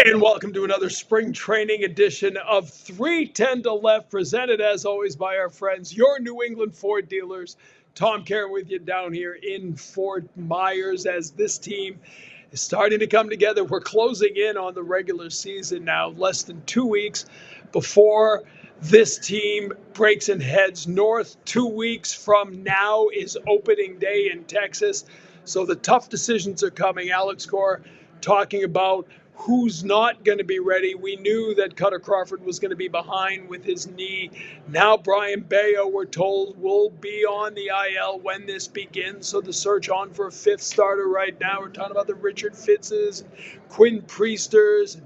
And welcome to another spring training edition of 310 to Left, presented as always by our friends, your New England Ford dealers. Tom Caron with you down here in Fort Myers as this team is starting to come together. We're closing in on the regular season now, less than 2 weeks before this team breaks and heads north. 2 weeks from now is opening day in Texas. So the tough decisions are coming. Alex Gore talking about who's not going to be ready. We knew that Cutter Crawford was going to be behind with his knee. Now Brian Bayo, we're told, will be on the IL when this begins. So the search on for a fifth starter right now. We're talking about the Richard Fitzes, Quinn Priesters,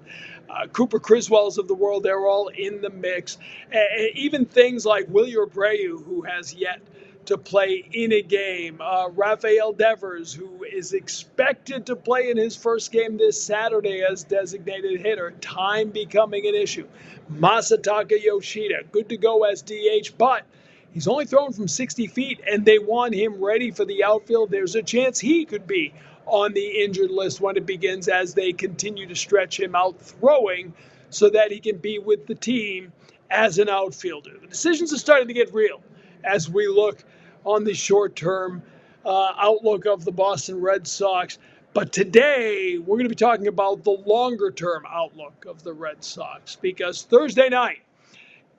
Cooper Criswells of the world. They're all in the mix. And even things like Wilyer Abreu, who has yet to play in a game. Rafael Devers, who is expected to play in his first game this Saturday as designated hitter. Time becoming an issue. Masataka Yoshida, good to go as DH, but he's only thrown from 60 feet, and they want him ready for the outfield. There's a chance he could be on the injured list when it begins as they continue to stretch him out throwing so that he can be with the team as an outfielder. The decisions are starting to get real as we look on the short-term outlook of the Boston Red Sox. But today, we're going to be talking about the longer-term outlook of the Red Sox, because Thursday night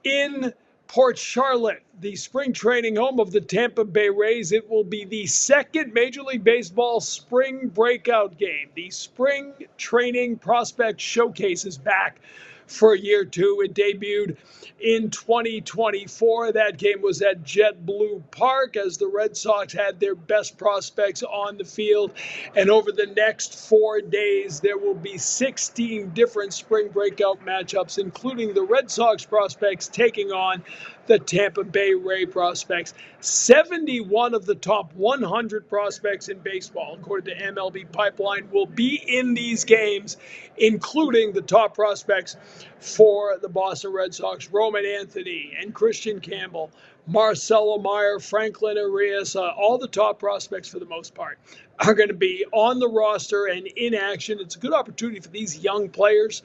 in Port Charlotte, the spring training home of the Tampa Bay Rays, it will be the second Major League Baseball spring breakout game. The spring training prospect showcase is back for year two. It debuted in 2024. That game was at JetBlue Park as the Red Sox had their best prospects on the field. And over the next 4 days, there will be 16 different spring breakout matchups, including the Red Sox prospects taking on the Tampa Bay Ray prospects. 71 of the top 100 prospects in baseball, according to MLB Pipeline, will be in these games, including the top prospects for the Boston Red Sox: Roman Anthony and Kristian Campbell, Marcelo Mayer, Franklin Arias. All the top prospects, for the most part, are going to be on the roster and in action. It's a good opportunity for these young players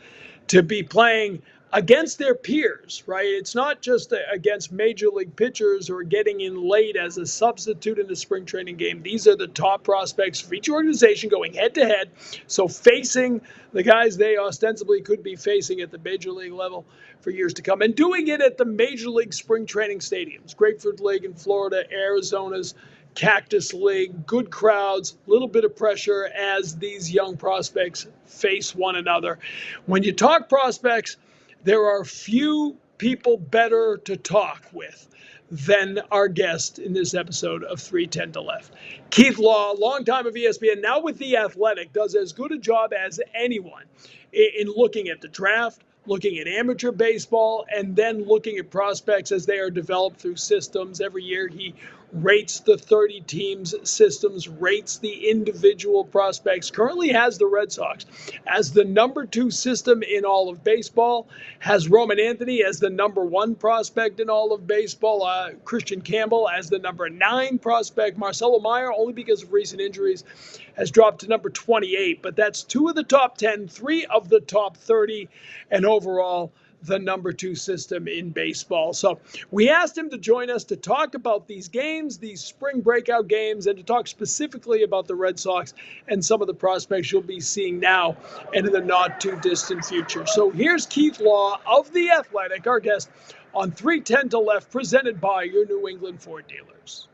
to be playing against their peers, right? It's not just against major league pitchers or getting in late as a substitute in the spring training game. These are the top prospects for each organization going head to head. So facing the guys they ostensibly could be facing at the major league level for years to come, and doing it at the major league spring training stadiums. Grapefruit League in Florida, Arizona's Cactus League, good crowds, little bit of pressure as these young prospects face one another. When you talk prospects, there are few people better to talk with than our guest in this episode of 310 to Left. Keith Law, longtime of ESPN, now with The Athletic, does as good a job as anyone in looking at the draft, looking at amateur baseball, and then looking at prospects as they are developed through systems. Every year he rates the 30 teams' systems, rates the individual prospects. Currently has the Red Sox as the number 2 system in all of baseball, has Roman Anthony as the number 1 prospect in all of baseball, Kristian Campbell as the number 9 prospect. Marcelo Mayer, only because of recent injuries, has dropped to number 28, but that's 2 of the top 10, 3 of the top 30, and overall the number 2 system in baseball. So we asked him to join us to talk about these games, these spring breakout games, and to talk specifically about the Red Sox and some of the prospects you'll be seeing now and in the not too distant future. So here's Keith Law of The Athletic, our guest on 310 to Left, presented by your New England Ford dealers.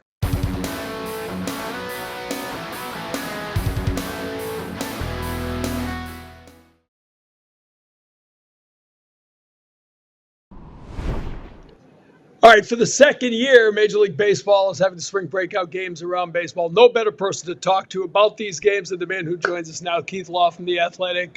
All right, for the second year, Major League Baseball is having the spring breakout games around baseball. No better person to talk to about these games than the man who joins us now, Keith Law from The Athletic.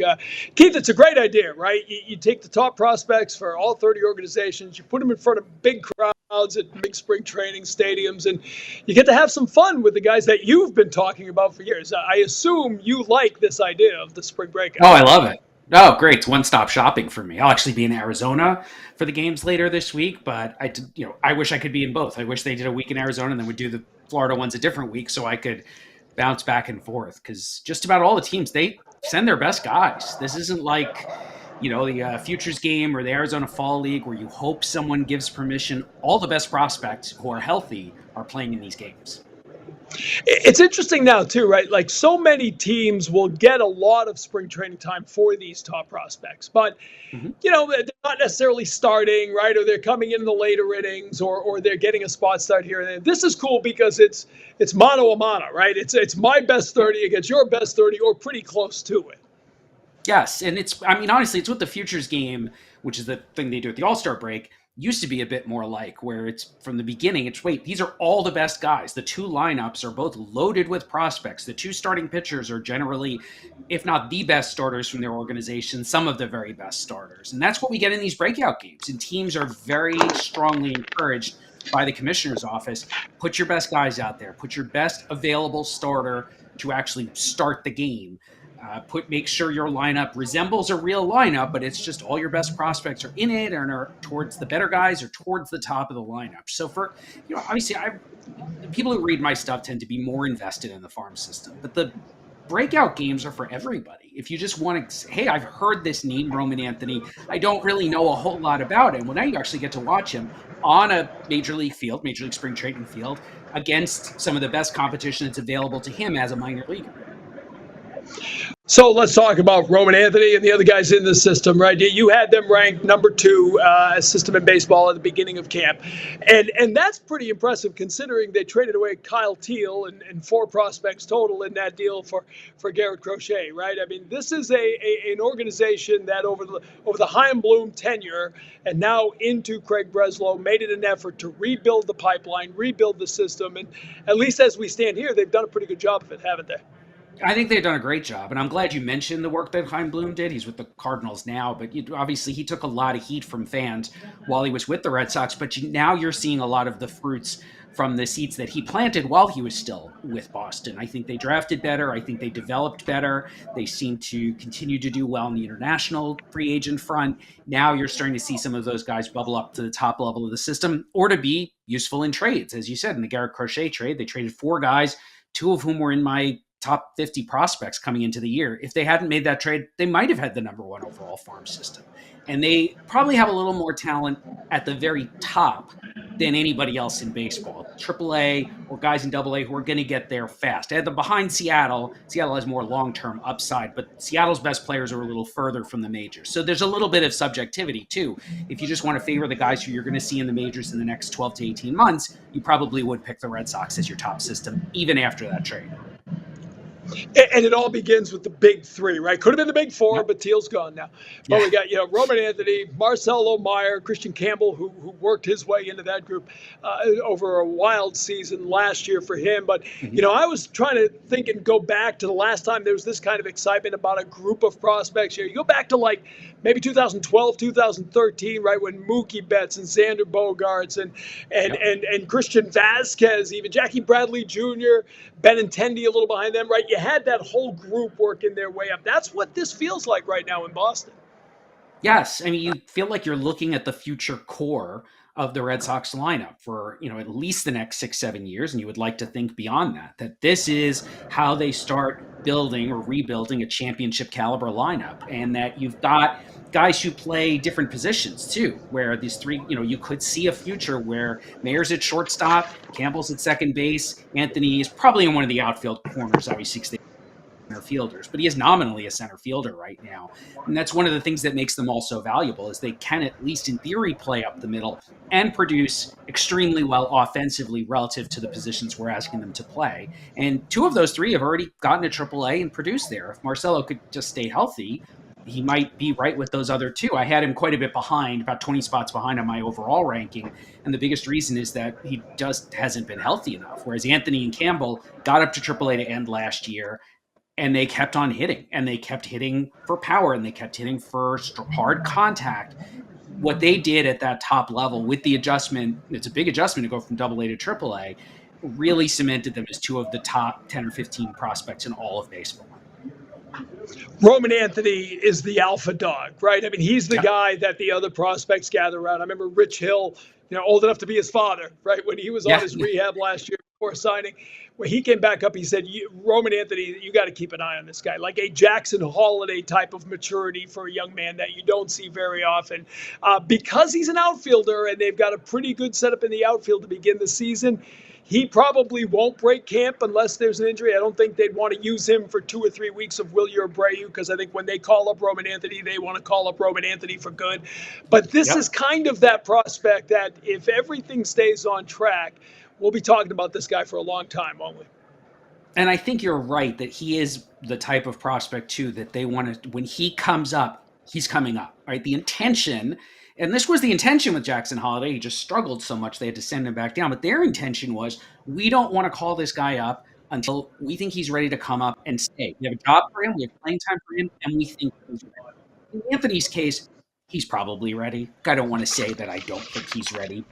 Keith, it's a great idea, right? You take the top prospects for all 30 organizations, you put them in front of big crowds at big spring training stadiums, and you get to have some fun with the guys that you've been talking about for years. I assume you like this idea of the spring breakout. Oh, I love it. Oh, great. It's one-stop shopping for me. I'll actually be in Arizona for the games later this week, but I wish I could be in both. I wish they did a week in Arizona and then would do the Florida ones a different week so I could bounce back and forth, because just about all the teams, they send their best guys. This isn't like the Futures game or the Arizona Fall League, where you hope someone gives permission. All the best prospects who are healthy are playing in these games. It's interesting now too, right? Like so many teams will get a lot of spring training time for these top prospects, but Mm-hmm. they're not necessarily starting, right? Or they're coming in the later innings, or they're getting a spot start here and there. This is cool because it's mano a mano, right? It's my best 30 against your best 30, or pretty close to it. Yes, and honestly, it's what the Futures game, which is the thing they do at the All-Star break, used to be a bit more like, where it's from the beginning, these are all the best guys. The two lineups are both loaded with prospects. The two starting pitchers are generally, if not the best starters from their organization, some of the very best starters. And that's what we get in these breakout games. And teams are very strongly encouraged by the commissioner's office. Put your best guys out there. Put your best available starter to actually start the game. Make sure your lineup resembles a real lineup, but it's just all your best prospects are in it and are towards the better guys or towards the top of the lineup. So obviously, people who read my stuff tend to be more invested in the farm system, but the breakout games are for everybody. If you just want to, hey, I've heard this name, Roman Anthony. I don't really know a whole lot about him. Well, now you actually get to watch him on a major league field, major league spring training field, against some of the best competition that's available to him as a minor leaguer. So let's talk about Roman Anthony and the other guys in the system, right? You had them ranked number 2 system in baseball at the beginning of camp. And that's pretty impressive considering they traded away Kyle Teal and 4 prospects total in that deal for Garrett Crochet, right? I mean, this is an organization that over the Chaim Bloom tenure and now into Craig Breslow made it an effort to rebuild the pipeline, rebuild the system. And at least as we stand here, they've done a pretty good job of it, haven't they? I think they've done a great job, and I'm glad you mentioned the work that Chaim Bloom did. He's with the Cardinals now, but obviously he took a lot of heat from fans while he was with the Red Sox, but now you're seeing a lot of the fruits from the seeds that he planted while he was still with Boston. I think they drafted better. I think they developed better. They seem to continue to do well in the international free agent front. Now you're starting to see some of those guys bubble up to the top level of the system or to be useful in trades. As you said, in the Garrett Crochet trade, they traded 4 guys, 2 of whom were in my top 50 prospects coming into the year. If they hadn't made that trade, they might have had the number 1 overall farm system. And they probably have a little more talent at the very top than anybody else in baseball. AAA or guys in AA who are going to get there fast. They had them behind Seattle. Seattle has more long-term upside, but Seattle's best players are a little further from the majors. So there's a little bit of subjectivity too. If you just want to favor the guys who you're going to see in the majors in the next 12 to 18 months, you probably would pick the Red Sox as your top system, even after that trade. And it all begins with the big 3, right? Could have been the big 4, but Teal's gone now. But we got, Roman Anthony, Marcelo Mayer, Kristian Campbell, who worked his way into that group over a wild season last year for him. But, I was trying to think and go back to the last time there was this kind of excitement about a group of prospects here. You go back to like maybe 2012, 2013, right, when Mookie Betts and Xander Bogaerts and Christian Vasquez, even Jackie Bradley Jr., Benintendi a little behind them, right? You had that whole group working their way up. That's what this feels like right now in Boston. Yes. I mean, you feel like you're looking at the future core of the Red Sox lineup for, at least the next 6-7 years. And you would like to think beyond that this is how they start building or rebuilding a championship caliber lineup. And that you've got guys who play different positions too, where these 3, you could see a future where Mayer's at shortstop, Campbell's at second base, Anthony is probably in one of the outfield corners, obviously, because they center fielders, but he is nominally a center fielder right now. And that's one of the things that makes them all so valuable is they can, at least in theory, play up the middle and produce extremely well offensively relative to the positions we're asking them to play. And 2 of those 3 have already gotten to AAA and produced there. If Marcelo could just stay healthy, he might be right with those other 2. I had him quite a bit behind, about 20 spots behind on my overall ranking. And the biggest reason is that he just hasn't been healthy enough. Whereas Anthony and Campbell got up to AAA to end last year, and they kept on hitting. And they kept hitting for power, and they kept hitting for hard contact. What they did at that top level with the adjustment, it's a big adjustment to go from AA to AAA, really cemented them as 2 of the top 10 or 15 prospects in all of baseball. Roman Anthony is the alpha dog, right? I mean, he's the guy that the other prospects gather around. I remember Rich Hill, old enough to be his father, right? When he was on his rehab last year, signing, when he came back up, he said, Roman Anthony, you got to keep an eye on this guy. Like a Jackson Holiday type of maturity for a young man that you don't see very often. Because he's an outfielder and they've got a pretty good setup in the outfield to begin the season, he probably won't break camp unless there's an injury. I don't think they'd want to use him for 2 or 3 weeks of Wilyer Abreu, because I think when they call up Roman Anthony, they want to call up Roman Anthony for good. But this is kind of that prospect that if everything stays on track, we'll be talking about this guy for a long time, won't we? And I think you're right that he is the type of prospect, too, that they want to, when he comes up, he's coming up, right? The intention, and this was the intention with Jackson Holiday, he just struggled so much they had to send him back down. But their intention was, we don't want to call this guy up until we think he's ready to come up and stay. We have a job for him, we have playing time for him, and we think he's ready. In Anthony's case, he's probably ready. I don't want to say that I don't think he's ready.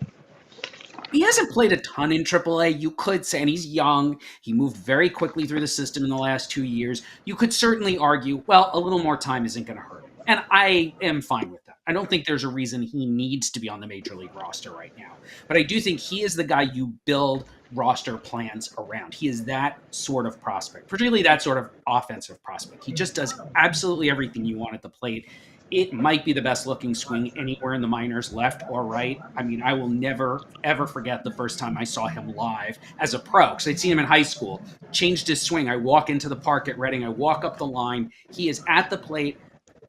He hasn't played a ton in AAA, you could say, and he's young. He moved very quickly through the system in the last 2 years. You could certainly argue, well, a little more time isn't going to hurt him. And I am fine with that. I don't think there's a reason he needs to be on the major league roster right now. But I do think he is the guy you build roster plans around. He is that sort of prospect, particularly that sort of offensive prospect. He just does absolutely everything you want at the plate. It might be the best looking swing anywhere in the minors, left or right. I mean, I will never, ever forget the first time I saw him live as a pro, because I'd seen him in high school, changed his swing. I walk into the park at Reading, I walk up the line. He is at the plate,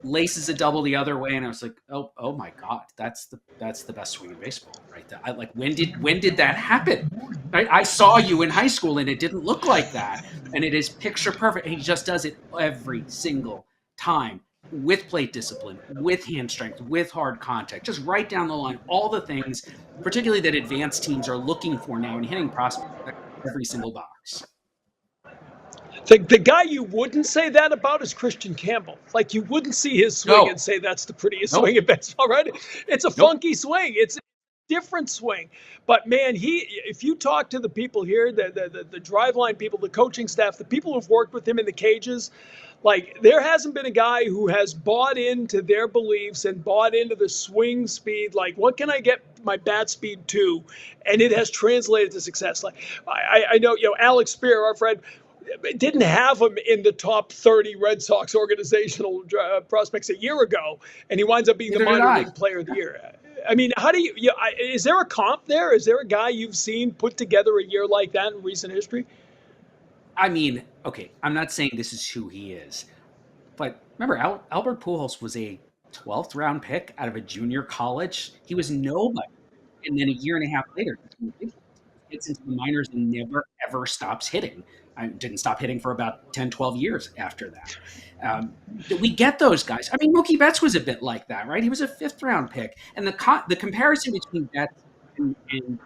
laces a double the other way, and I was like, oh my God, that's the best swing in baseball right there. When did that happen? I saw you in high school and it didn't look like that. And it is picture perfect. And he just does it every single time, with plate discipline, with hand strength, with hard contact, just right down the line, all the things, particularly that advanced teams are looking for now in hitting prospects, every single box. The guy you wouldn't say that about is Kristian Campbell. Like, you wouldn't see his swing and say that's the prettiest swing in baseball, right? It's a funky swing. It's a different swing. But, man, if you talk to the people here, the driveline people, the coaching staff, the people who've worked with him in the cages, like, there hasn't been a guy who has bought into their beliefs and bought into the swing speed. Like, what can I get my bat speed to? And it has translated to success. Like, I know, Alex Spear, our friend, didn't have him in the top 30 Red Sox organizational prospects a year ago, and he winds up being the minor league player of the year. I mean, how do is there a comp there? Is there a guy you've seen put together a year like that in recent history? I mean, okay, I'm not saying this is who he is, but remember, Albert Pujols was a 12th round pick out of a junior college. He was nobody. And then a year and a half later, he gets into the minors and never, ever stops hitting. I didn't stop hitting for about 10, 12 years after that. We get those guys. I mean, Mookie Betts was a bit like that, right? He was a 5th round pick. And the comparison between Betts and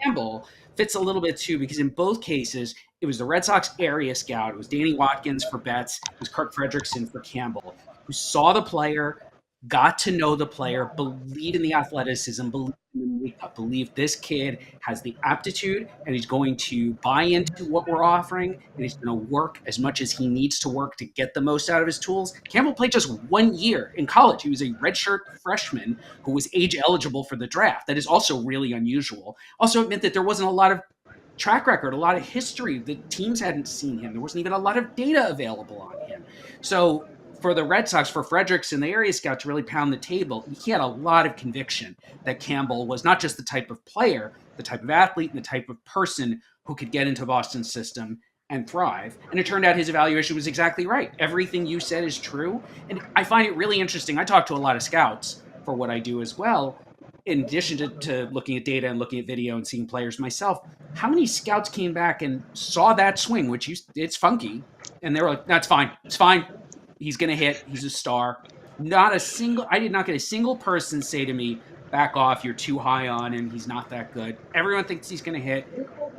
Campbell fits a little bit too, because in both cases, it was the Red Sox area scout. It was Danny Watkins for Betts. It was Kirk Frederickson for Campbell, who saw the player, got to know the player, believed in the athleticism, believed this kid has the aptitude and he's going to buy into what we're offering, and he's going to work as much as he needs to work to get the most out of his tools. Campbell played just 1 year in college. He was a redshirt freshman who was age eligible for the draft. That is also really unusual. Also, it meant that there wasn't a lot of track record, a lot of history. The teams hadn't seen him. There wasn't even a lot of data available on him. So for the Red Sox, for Frederickson, the area scout, to really pound the table, he had a lot of conviction that Campbell was not just the type of player, the type of athlete, and the type of person who could get into Boston's system and thrive. And it turned out his evaluation was exactly right. Everything you said is true. And I find it really interesting. I talk to a lot of scouts for what I do as well. In addition to looking at data and looking at video and seeing players myself, how many scouts came back and saw that swing, which it's funky, and they were like, that's fine. It's fine. He's going to hit. He's a star. I did not get a single person say to me, back off, you're too high on him, he's not that good. Everyone thinks he's going to hit.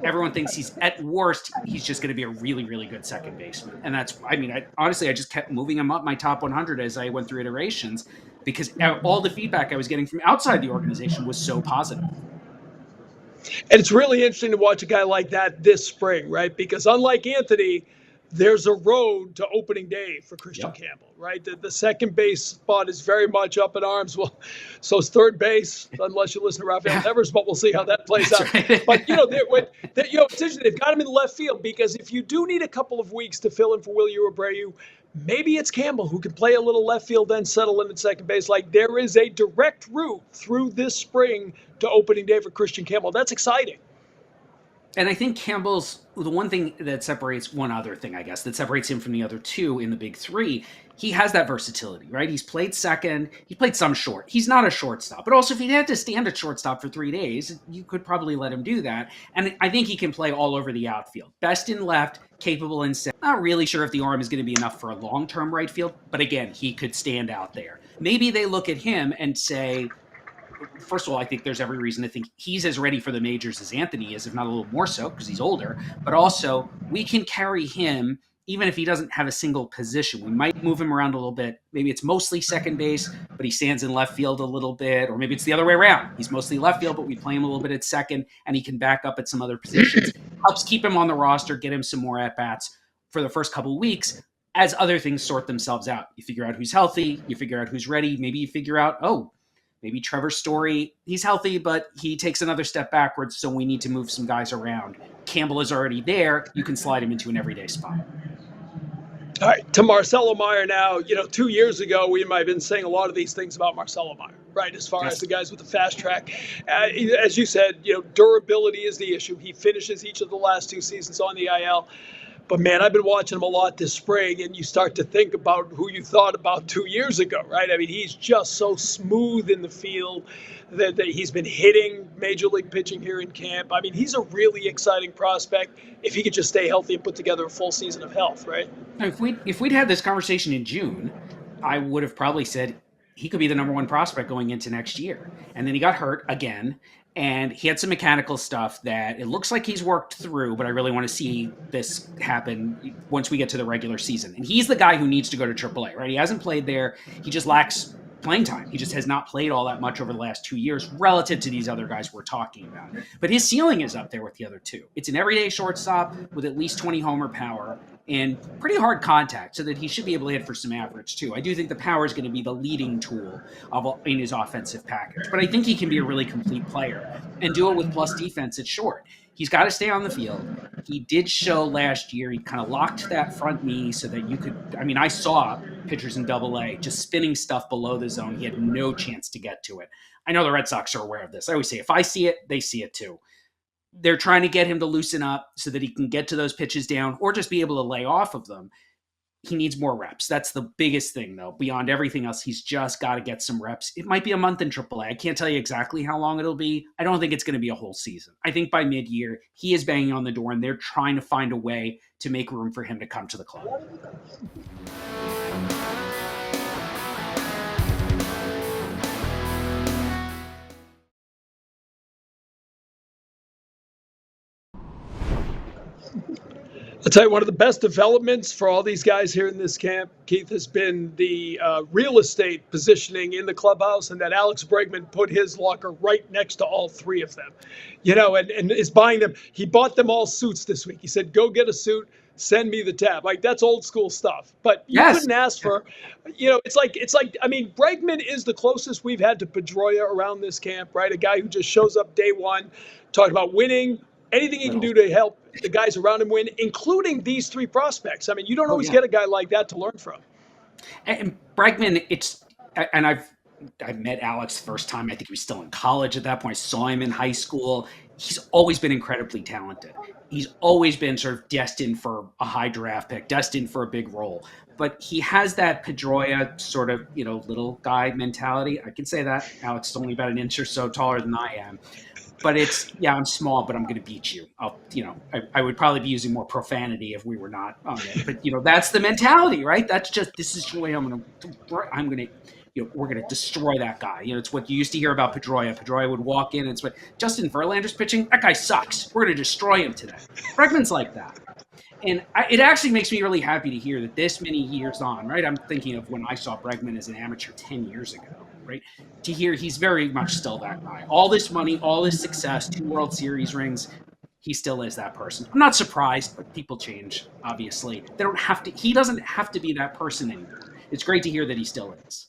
Everyone thinks he's, at worst, he's just going to be a really, really good second baseman. And that's, honestly, I just kept moving him up my top 100 as I went through iterations, because all the feedback I was getting from outside the organization was so positive. And it's really interesting to watch a guy like that this spring, right? Because unlike Anthony, there's a road to opening day for Kristian Yep. Campbell, right? The second base spot is very much up in arms. Well, so is third base, unless you listen to Rafael Devers, but we'll see how that plays That's out. right. But, it's interesting. They've got him in left field because if you do need a couple of weeks to fill in for Willie Abreu, maybe it's Campbell who can play a little left field, then settle in at second base. Like, there is a direct route through this spring to opening day for Kristian Campbell. That's exciting. And I think Campbell's the one thing that separates one other thing, I guess, that separates him from the other two in the big three. He has that versatility, right? He's played second. He played some short. He's not a shortstop. But also, if he had to stand at shortstop for 3 days, you could probably let him do that. And I think he can play all over the outfield. Best in left, capable in center. Not really sure if the arm is going to be enough for a long-term right field. But again, he could stand out there. Maybe they look at him and say, first of all, I think there's every reason to think he's as ready for the majors as Anthony is, if not a little more so, because he's older. But also, we can carry him even if he doesn't have a single position. We might move him around a little bit. Maybe it's mostly second base, but he stands in left field a little bit. Or maybe it's the other way around. He's mostly left field, but we play him a little bit at second, and he can back up at some other positions. Helps keep him on the roster, get him some more at-bats for the first couple of weeks as other things sort themselves out. You figure out who's healthy. You figure out who's ready. Maybe you figure out, maybe Trevor Story, he's healthy, but he takes another step backwards, so we need to move some guys around. Campbell is already there. You can slide him into an everyday spot. All right, to Marcelo Mayer now. 2 years ago, we might have been saying a lot of these things about Marcelo Mayer, right? As far as the guys with the fast track. As you said, durability is the issue. He finishes each of the last 2 seasons on the IL. But, man, I've been watching him a lot this spring, and you start to think about who you thought about 2 years ago, right? I mean, he's just so smooth in the field that he's been hitting major league pitching here in camp. I mean, he's a really exciting prospect if he could just stay healthy and put together a full season of health, right? If we'd had this conversation in June, I would have probably said he could be the number one prospect going into next year. And then he got hurt again. And he had some mechanical stuff that it looks like he's worked through, but I really want to see this happen once we get to the regular season. And he's the guy who needs to go to AAA, right? He hasn't played there. He just lacks playing time. He just has not played all that much over the last 2 years relative to these other guys we're talking about. But his ceiling is up there with the other two. It's an everyday shortstop with at least 20 homer power and pretty hard contact, so that he should be able to hit for some average too. I do think the power is going to be the leading tool in his offensive package, but I think he can be a really complete player and do it with plus defense at short. He's got to stay on the field. He did show last year, he kind of locked that front knee so that you could, I saw pitchers in AA just spinning stuff below the zone. He had no chance to get to it. I know the Red Sox are aware of this. I always say, if I see it, they see it too. They're trying to get him to loosen up so that he can get to those pitches down or just be able to lay off of them. He needs more reps. That's the biggest thing, though. Beyond everything else, he's just got to get some reps. It might be a month in AAA. I can't tell you exactly how long it'll be. I don't think it's going to be a whole season. I think by mid-year, he is banging on the door, and they're trying to find a way to make room for him to come to the club. I'll tell you, one of the best developments for all these guys here in this camp, Keith, has been the real estate positioning in the clubhouse, and that Alex Bregman put his locker right next to all three of them, and is buying them. He bought them all suits this week. He said, go get a suit, send me the tab. Like, that's old school stuff. But you couldn't ask for, it's like, Bregman is the closest we've had to Pedroia around this camp, right? A guy who just shows up day one, talking about winning, anything he can do to help the guys around him win, including these three prospects. I mean, you don't always get a guy like that to learn from. And Bregman, I've met Alex the first time. I think he was still in college at that point. I saw him in high school. He's always been incredibly talented. He's always been sort of destined for a high draft pick, destined for a big role. But he has that Pedroia sort of, little guy mentality. I can say that. Alex is only about an inch or so taller than I am. But it's, I'm small, but I'm going to beat you. I would probably be using more profanity if we were not on it. But, that's the mentality, right? That's just, this is the way we're going to destroy that guy. It's what you used to hear about Pedroia. Pedroia would walk in and it's what Justin Verlander's pitching. That guy sucks. We're going to destroy him today. Bregman's like that. And it actually makes me really happy to hear that this many years on, right? I'm thinking of when I saw Bregman as an amateur 10 years ago, right? To hear he's very much still that guy. All this money, all this success, 2 World Series rings. he still is that person. I'm not surprised, but people change, obviously. They don't have to, he doesn't have to be that person anymore. It's great to hear that he still is.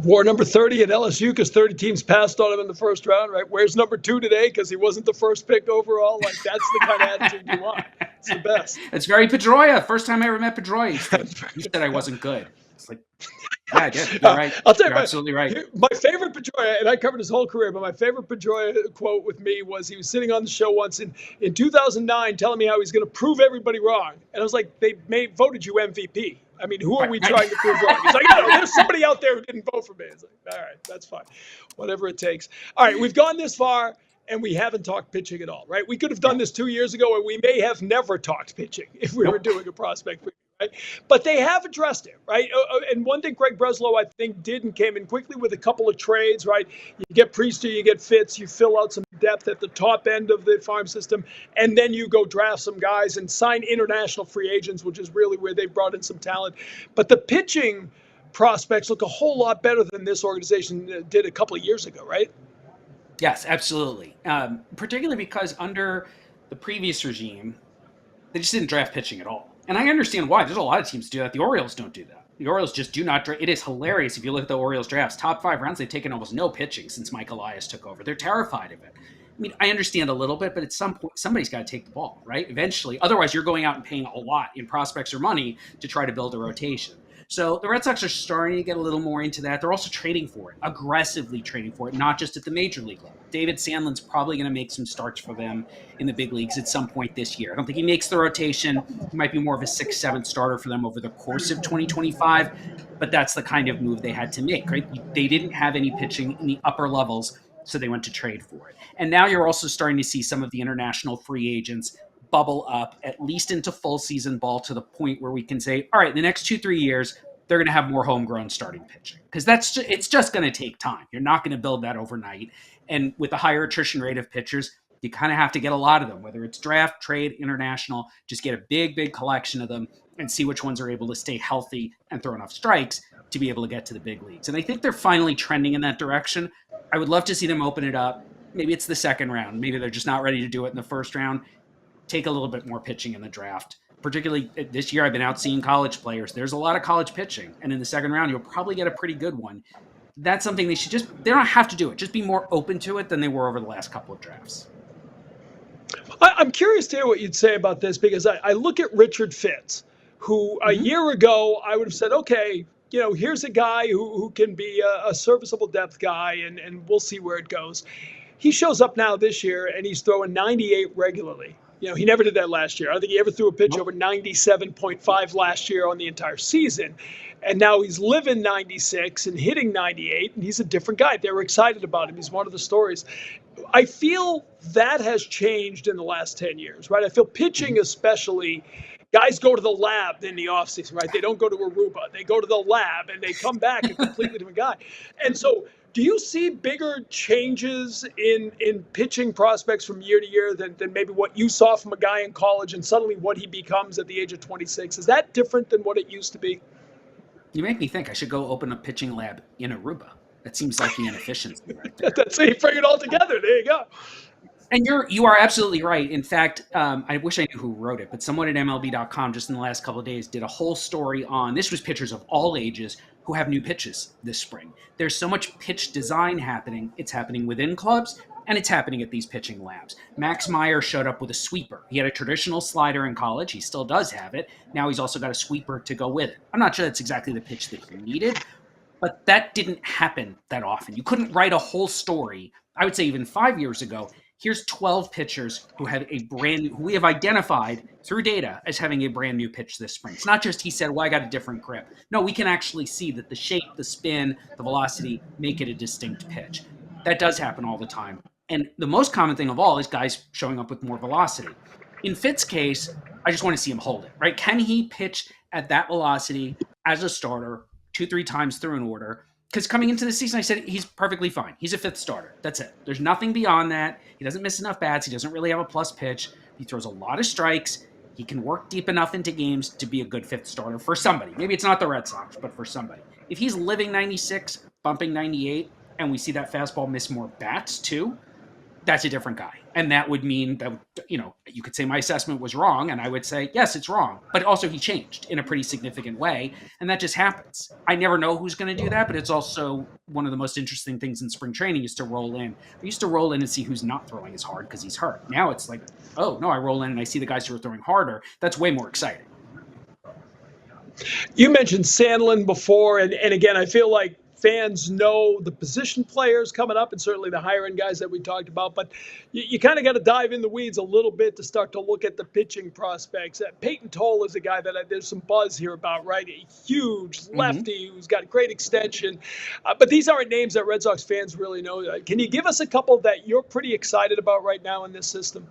War number 30 at LSU because 30 teams passed on him in the first round, right? Where's number 2 today because he wasn't the first pick overall? Like, that's the kind of attitude you want. It's the best. It's very Pedroia. First time I ever met Pedroia, he said I wasn't good. It's like, yeah, I did. You're right. I'll tell you, You're absolutely right. My favorite Pedroia, and I covered his whole career, but my favorite Pedroia quote with me was he was sitting on the show once in 2009 telling me how he's going to prove everybody wrong. And I was like, they voted you MVP. I mean, who are we trying to prove wrong? He's like, I don't know, there's somebody out there who didn't vote for me. It's like, all right, that's fine. Whatever it takes. All right, we've gone this far, and we haven't talked pitching at all, right? We could have done this 2 years ago, and we may have never talked pitching if we were doing a prospect. Right? But they have addressed it, right? And one thing Greg Breslow, I think, did and came in quickly with a couple of trades, right? You get Priester, you get Fitz, you fill out some depth at the top end of the farm system, and then you go draft some guys and sign international free agents, which is really where they brought in some talent. But the pitching prospects look a whole lot better than this organization did a couple of years ago, right? Yes, absolutely. Particularly because under the previous regime, they just didn't draft pitching at all. And I understand why. There's a lot of teams do that. The Orioles don't do that. The Orioles just do not draft. It is hilarious if you look at the Orioles drafts. Top 5 rounds, they've taken almost no pitching since Mike Elias took over. They're terrified of it. I mean, I understand a little bit, but at some point, somebody's got to take the ball, right? Eventually. Otherwise, you're going out and paying a lot in prospects or money to try to build a rotation. So the Red Sox are starting to get a little more into that. They're also trading for it, aggressively trading for it, not just at the major league level. David Sandlin's probably going to make some starts for them in the big leagues at some point this year. I don't think he makes the rotation. He might be more of a 6th, 7th starter for them over the course of 2025, but that's the kind of move they had to make, right? They didn't have any pitching in the upper levels, so they went to trade for it. And now you're also starting to see some of the international free agents bubble up, at least into full season ball, to the point where we can say, all right, the next 2-3 years, they're going to have more homegrown starting pitching. Because it's just going to take time. You're not going to build that overnight. And with a higher attrition rate of pitchers, you kind of have to get a lot of them, whether it's draft, trade, international, just get a big collection of them and see which ones are able to stay healthy and throw enough strikes to be able to get to the big leagues. And I think they're finally trending in that direction. I would love to see them open it up. Maybe it's the second round. Maybe they're just not ready to do it in the first round. Take a little bit more pitching in the draft. Particularly this year, I've been out seeing college players. There's a lot of college pitching. And in the second round, you'll probably get a pretty good one. That's something they don't have to do it. Just be more open to it than they were over the last couple of drafts. I'm curious to hear what you'd say about this, because I look at Richard Fitz, who a year ago I would have said, okay, here's a guy who can be a serviceable depth guy, and we'll see where it goes. He shows up now this year, and he's throwing 98 regularly. He never did that last year. I don't think he ever threw a pitch over 97.5 last year on the entire season. And now he's living 96 and hitting 98, and he's a different guy. They were excited about him. He's one of the stories. I feel that has changed in the last 10 years, right? I feel pitching especially, guys go to the lab in the offseason, right? They don't go to Aruba. They go to the lab, and they come back a completely different guy. And so do you see bigger changes in pitching prospects from year to year than maybe what you saw from a guy in college and suddenly what he becomes at the age of 26? Is that different than what it used to be? You make me think I should go open a pitching lab in Aruba. That seems like the inefficiency right there. That's how you bring it all together. There you go. And you are absolutely right. In fact, I wish I knew who wrote it, but someone at MLB.com just in the last couple of days did a whole story on, this was pitchers of all ages who have new pitches this spring. There's so much pitch design happening. It's happening within clubs, and it's happening at these pitching labs. Max Meyer showed up with a sweeper. He had a traditional slider in college. He still does have it. Now he's also got a sweeper to go with it. I'm not sure that's exactly the pitch that he needed, but that didn't happen that often. You couldn't write a whole story, I would say even 5 years ago. Here's 12 pitchers who we have identified through data as having a brand new pitch this spring. It's not just he said, well, I got a different grip. No, we can actually see that the shape, the spin, the velocity make it a distinct pitch. That does happen all the time. And the most common thing of all is guys showing up with more velocity. In Fitz's case, I just want to see him hold it, right? Can he pitch at that velocity as a starter 2-3 times through an order? Because coming into the season, I said he's perfectly fine. He's a 5th starter. That's it. There's nothing beyond that. He doesn't miss enough bats. He doesn't really have a plus pitch. He throws a lot of strikes. He can work deep enough into games to be a good 5th starter for somebody. Maybe it's not the Red Sox, but for somebody. If he's living 96, bumping 98, and we see that fastball miss more bats too, that's a different guy. And that would mean that, you could say my assessment was wrong. And I would say, yes, it's wrong. But also he changed in a pretty significant way. And that just happens. I never know who's going to do that. But it's also one of the most interesting things in spring training is to roll in. I used to roll in and see who's not throwing as hard because he's hurt. Now it's like, oh, no, I roll in and I see the guys who are throwing harder. That's way more exciting. You mentioned Sandlin before, and again, I feel like fans know the position players coming up and certainly the higher end guys that we talked about, but you kind of got to dive in the weeds a little bit to start to look at the pitching prospects. Peyton Toll is a guy that there's some buzz here about, right? A huge lefty who's got great extension, but these aren't names that Red Sox fans really know. Can you give us a couple that you're pretty excited about right now in this system?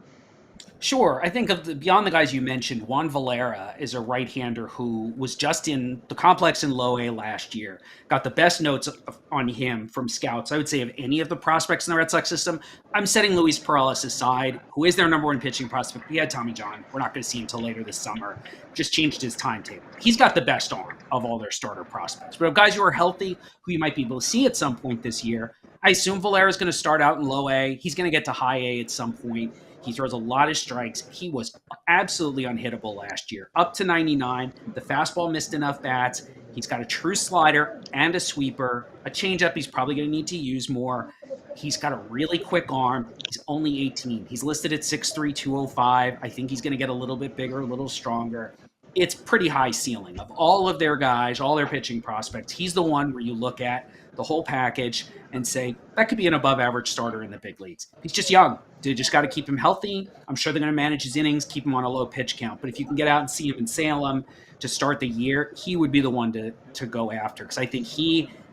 Sure. I think beyond the guys you mentioned, Juan Valera is a right-hander who was just in the complex in low A last year. Got the best notes on him from scouts, I would say, of any of the prospects in the Red Sox system. I'm setting Luis Perales aside, who is their number one pitching prospect. He had Tommy John. We're not going to see him until later this summer. Just changed his timetable. He's got the best arm of all their starter prospects. But of guys who are healthy, who you might be able to see at some point this year, I assume Valera is going to start out in low A. He's going to get to high A at some point. He throws a lot of strikes. He was absolutely unhittable last year. Up to 99. The fastball missed enough bats. He's got a true slider and a sweeper. A changeup he's probably going to need to use more. He's got a really quick arm. He's only 18. He's listed at 6'3", 205. I think he's going to get a little bit bigger, a little stronger. It's pretty high ceiling. Of all of their guys, all their pitching prospects, he's the one where you look at the whole package and say, that could be an above average starter in the big leagues. He's just young. They just got to keep him healthy. I'm sure they're going to manage his innings, keep him on a low pitch count. But if you can get out and see him in Salem to start the year, he would be the one to go after. Because I think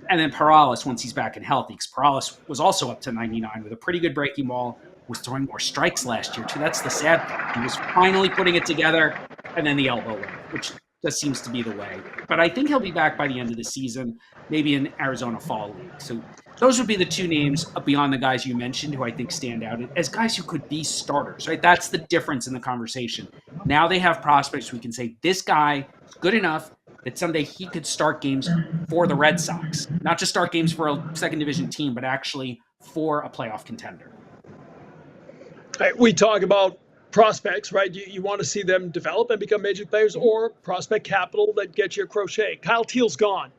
and then Perales, once he's back and healthy, because Perales was also up to 99 with a pretty good breaking ball, was throwing more strikes last year too. That's the sad part. He was finally putting it together, and then the elbow went, which just seems to be the way. But I think he'll be back by the end of the season, maybe in Arizona Fall League. So those would be the two names beyond the guys you mentioned who I think stand out as guys who could be starters, right? That's the difference in the conversation. Now they have prospects we can say, this guy is good enough that someday he could start games for the Red Sox, not just start games for a second division team, but actually for a playoff contender. We talk about prospects, right? You want to see them develop and become major players, or prospect capital that gets your crochet. Kyle Teal's gone.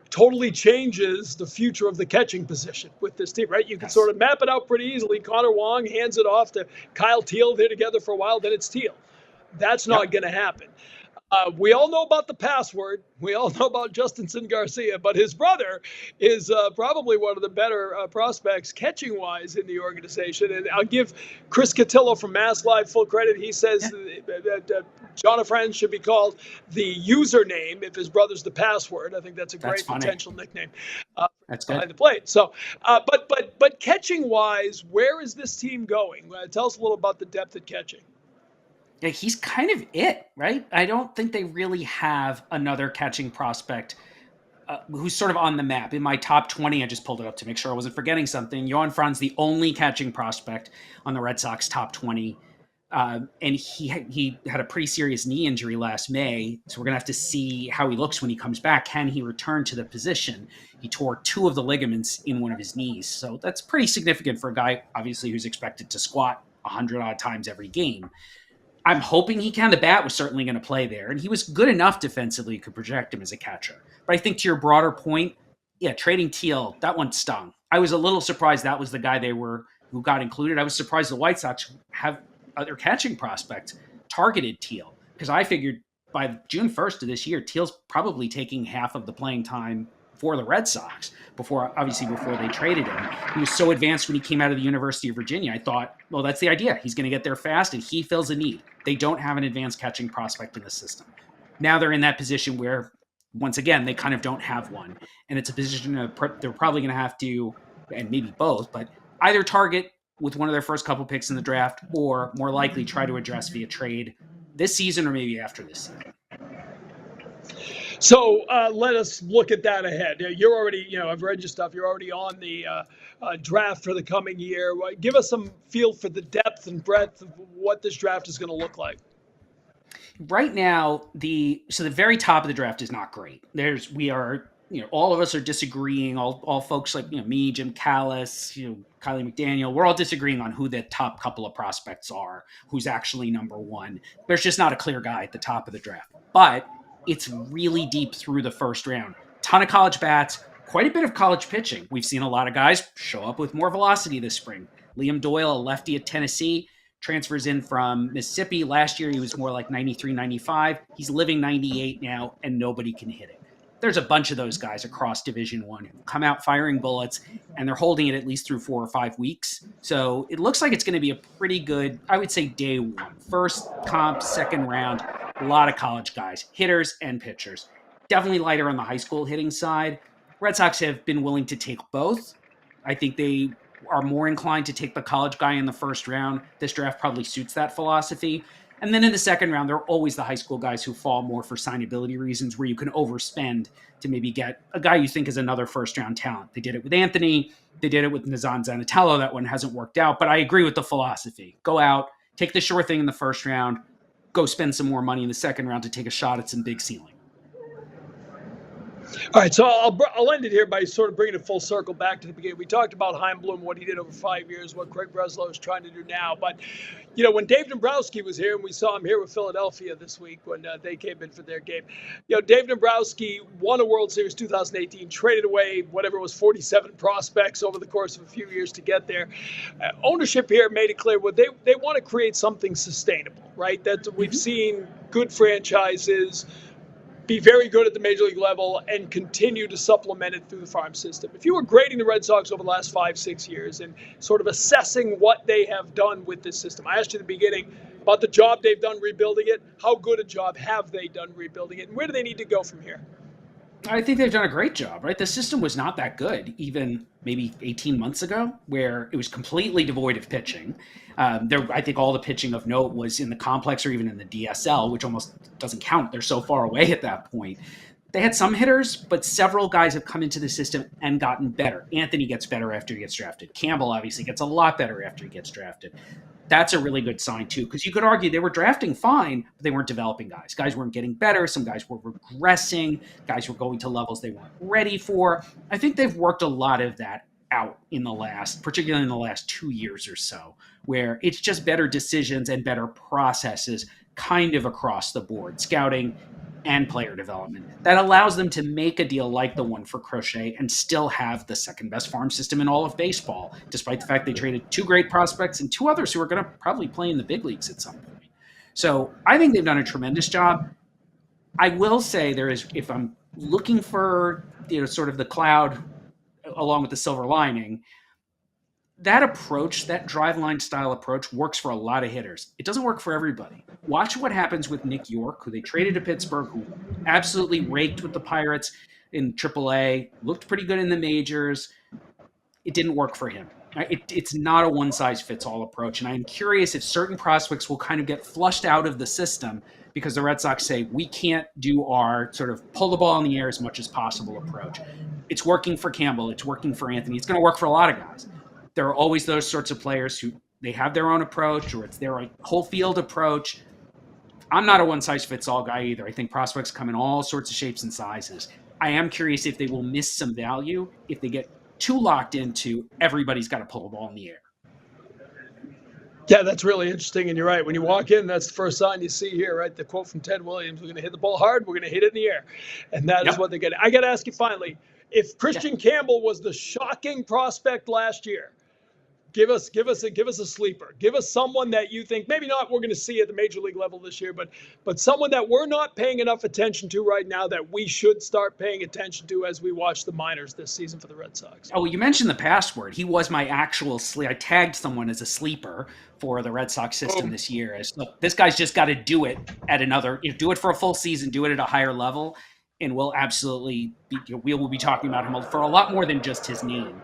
Totally changes the future of the catching position with this team, right? You can sort of map it out pretty easily. Connor Wong hands it off to Kyle Teal. They're together for a while, then it's Teal. That's not going to happen. We all know about the password. We all know about Justinson Garcia, but his brother is probably one of the better prospects catching-wise in the organization. And I'll give Chris Cotillo from Mass Live full credit. He says that Jonathan should be called the username if his brother's the password. I think that's a great potential nickname. That's good. Behind the plate. So, but catching-wise, where is this team going? Tell us a little about the depth at catching. Yeah, he's kind of it, right? I don't think they really have another catching prospect who's sort of on the map. In my top 20, I just pulled it up to make sure I wasn't forgetting something. Yohan Fran's the only catching prospect on the Red Sox top 20. And he had a pretty serious knee injury last May, so we're going to have to see how he looks when he comes back. Can he return to the position? He tore 2 of the ligaments in one of his knees, so that's pretty significant for a guy, obviously, who's expected to squat 100 odd times every game. I'm hoping he can. The bat was certainly going to play there, and he was good enough defensively you could project him as a catcher. But I think to your broader point, trading Teal, that one stung. I was a little surprised that was the guy who got included. I was surprised the White Sox have other catching prospects targeted Teal, because I figured by June 1st of this year, Teal's probably taking half of the playing time for the Red Sox before they traded him. He was so advanced when he came out of the University of Virginia. I thought, well, that's the idea. He's going to get there fast, and he fills a need. They don't have an advanced catching prospect in the system. Now they're in that position where, once again, they kind of don't have one. And it's a position they're probably going to have to, and maybe both, but either target with one of their first couple picks in the draft, or more likely try to address via trade this season or maybe after this season. So let us look at that ahead. You're already, I've read your stuff. You're already on the draft for the coming year. Give us some feel for the depth and breadth of what this draft is going to look like. Right now, the very top of the draft is not great. We are all of us are disagreeing. All folks like me, Jim Callis, Kylie McDaniel, we're all disagreeing on who the top couple of prospects are, who's actually number one. There's just not a clear guy at the top of the draft, but it's really deep through the first round. Ton of college bats, quite a bit of college pitching. We've seen a lot of guys show up with more velocity this spring. Liam Doyle, a lefty at Tennessee, transfers in from Mississippi. Last year, he was more like 93, 95. He's living 98 now, and nobody can hit it. There's a bunch of those guys across Division I who come out firing bullets, and they're holding it at least through 4 or 5 weeks. So it looks like it's going to be a pretty good, I would say, day one. First comp, second round, a lot of college guys, hitters and pitchers. Definitely lighter on the high school hitting side. Red Sox have been willing to take both. I think they are more inclined to take the college guy in the first round. This draft probably suits that philosophy. And then in the second round, there are always the high school guys who fall more for signability reasons, where you can overspend to maybe get a guy you think is another first-round talent. They did it with Anthony. They did it with Nazan Zanatello. That one hasn't worked out, but I agree with the philosophy. Go out, take the sure thing in the first round, go spend some more money in the second round to take a shot at some big ceiling. All right, so I'll end it here by sort of bringing it full circle back to the beginning. We talked about Heimblum, what he did over 5 years, what Craig Breslow is trying to do now. But, when Dave Dombrowski was here, and we saw him here with Philadelphia this week when they came in for their game, Dave Dombrowski won a World Series 2018, traded away whatever it was, 47 prospects over the course of a few years to get there. Ownership here made it clear they want to create something sustainable, right? That we've seen good franchises be very good at the major league level and continue to supplement it through the farm system. If you were grading the Red Sox over the last 5-6 years and sort of assessing what they have done with this system, I asked you at the beginning about the job they've done rebuilding it. How good a job have they done rebuilding it? And where do they need to go from here? I think they've done a great job, right? The system was not that good even maybe 18 months ago, where it was completely devoid of pitching. I think all the pitching of note was in the complex or even in the DSL, which almost doesn't count. They're so far away at that point. They had some hitters, but several guys have come into the system and gotten better. Anthony gets better after he gets drafted. Campbell obviously gets a lot better after he gets drafted. That's a really good sign, too, because you could argue they were drafting fine, but they weren't developing guys. Guys weren't getting better. Some guys were regressing. Guys were going to levels they weren't ready for. I think they've worked a lot of that out particularly in the last 2 years or so, where it's just better decisions and better processes kind of across the board, scouting and player development, that allows them to make a deal like the one for Crochet and still have the second best farm system in all of baseball, despite the fact they traded 2 great prospects and 2 others who are going to probably play in the big leagues at some point. So I think they've done a tremendous job. I will say if I'm looking for sort of the cloud along with the silver lining, that approach, that drive line style approach, works for a lot of hitters. It doesn't work for everybody. Watch what happens with Nick York, who they traded to Pittsburgh, who absolutely raked with the Pirates in AAA, looked pretty good in the majors. It didn't work for him. It's not a one-size-fits-all approach, and I'm curious if certain prospects will kind of get flushed out of the system because the Red Sox say, we can't do our sort of pull the ball in the air as much as possible approach. It's working for Campbell. It's working for Anthony. It's going to work for a lot of guys. There are always those sorts of players who they have their own approach, or it's their whole field approach. I'm not a one-size-fits-all guy either. I think prospects come in all sorts of shapes and sizes. I am curious if they will miss some value if they get too locked into everybody's got to pull the ball in the air. Yeah, that's really interesting, and you're right. When you walk in, that's the first sign you see here, right? The quote from Ted Williams, we're going to hit the ball hard, we're going to hit it in the air. And that is what they get. I got to ask you finally, if Kristian Campbell was the shocking prospect last year, give us a sleeper. Give us someone that you think maybe not we're going to see at the major league level this year, but someone that we're not paying enough attention to right now that we should start paying attention to as we watch the minors this season for the Red Sox. Oh, you mentioned the password. He was my actual I tagged someone as a sleeper for the Red Sox system this year. Look, this guy's just got to do it at do it for a full season, do it at a higher level, and we'll absolutely we will be talking about him for a lot more than just his name.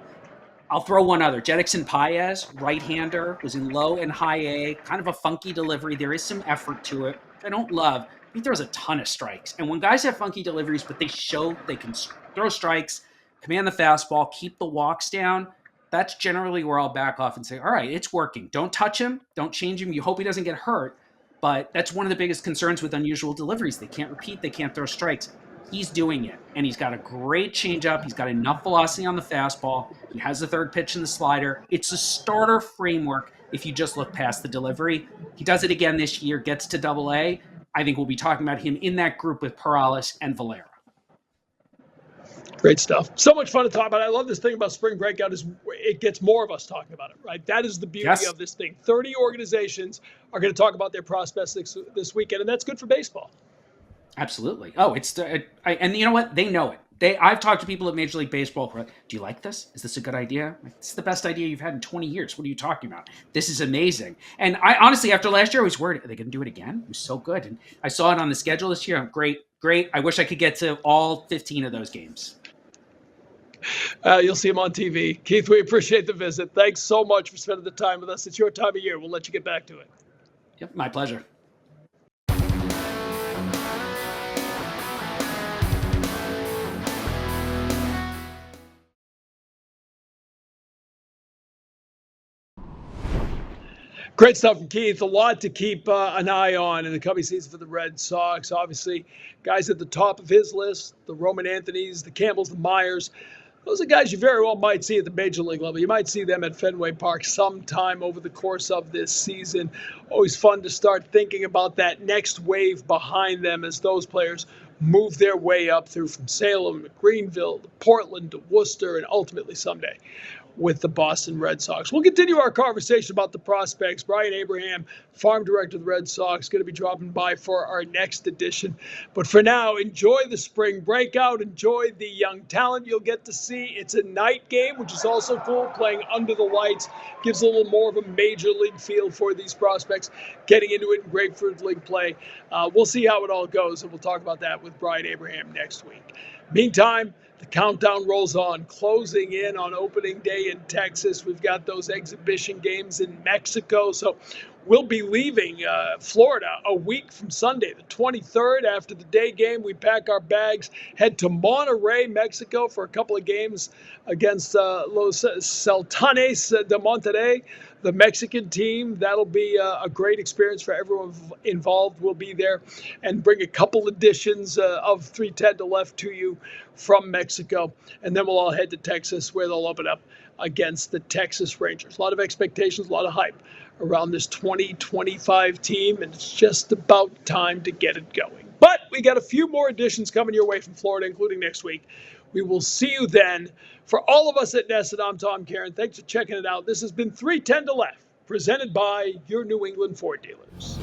I'll throw one other. Jedrickson Paez, right-hander, was in low and high A, kind of a funky delivery. There is some effort to it. I don't love. He throws a ton of strikes. And when guys have funky deliveries, but they show they can throw strikes, command the fastball, keep the walks down, that's generally where I'll back off and say, all right, it's working. Don't touch him. Don't change him. You hope he doesn't get hurt. But that's one of the biggest concerns with unusual deliveries. They can't repeat. They can't throw strikes. He's doing it, and he's got a great changeup. He's got enough velocity on the fastball. He has the third pitch in the slider. It's a starter framework if you just look past the delivery. He does it again this year, gets to Double-A. I think we'll be talking about him in that group with Perales and Valera. Great stuff. So much fun to talk about. I love this thing about Spring Breakout is it gets more of us talking about it, right? That is the beauty of this thing. 30 organizations are going to talk about their prospects this weekend, and that's good for baseball. Absolutely. Oh, and you know what? They know it. I've talked to people at Major League Baseball. Do you like this? Is this a good idea? It's the best idea you've had in 20 years. What are you talking about? This is amazing. And I honestly, after last year, I was worried, are they going to do it again? It was so good. And I saw it on the schedule this year. Great. I wish I could get to all 15 of those games. You'll see him on TV. Keith, we appreciate the visit. Thanks so much for spending the time with us. It's your time of year. We'll let you get back to it. Yep, my pleasure. Great stuff from Keith. A lot to keep an eye on in the coming season for the Red Sox. Obviously, guys at the top of his list, the Roman Anthonys, the Campbells, the Myers. Those are guys you very well might see at the major league level. You might see them at Fenway Park sometime over the course of this season. Always fun to start thinking about that next wave behind them as those players move their way up through from Salem to Greenville to Portland to Worcester and ultimately someday with the Boston Red Sox. We'll continue our conversation about the prospects. Brian Abraham, farm director of the Red Sox, going to be dropping by for our next edition. But for now, enjoy the spring breakout. Enjoy the young talent you'll get to see. It's a night game, which is also cool, playing under the lights. Gives a little more of a major league feel for these prospects getting into it in Grapefruit League play. We'll see how it all goes, and we'll talk about that with Brian Abraham next week. Meantime, the countdown rolls on, closing in on opening day in Texas. We've got those exhibition games in Mexico. So we'll be leaving Florida a week from Sunday, the 23rd. After the day game, we pack our bags, head to Monterrey, Mexico for a couple of games against Los Sultanes de Monterrey, the Mexican team. That'll be a great experience for everyone involved. We'll be there and bring a couple editions of 310 to Left to you from Mexico. And then we'll all head to Texas where they'll open up against the Texas Rangers. A lot of expectations, a lot of hype around this 2025 team, and it's just about time to get it going. But we got a few more editions coming your way from Florida, including next week. We will see you then. For all of us at Nesson, I'm Tom Caron. Thanks for checking it out. This has been 310 to Left, presented by your New England Ford dealers.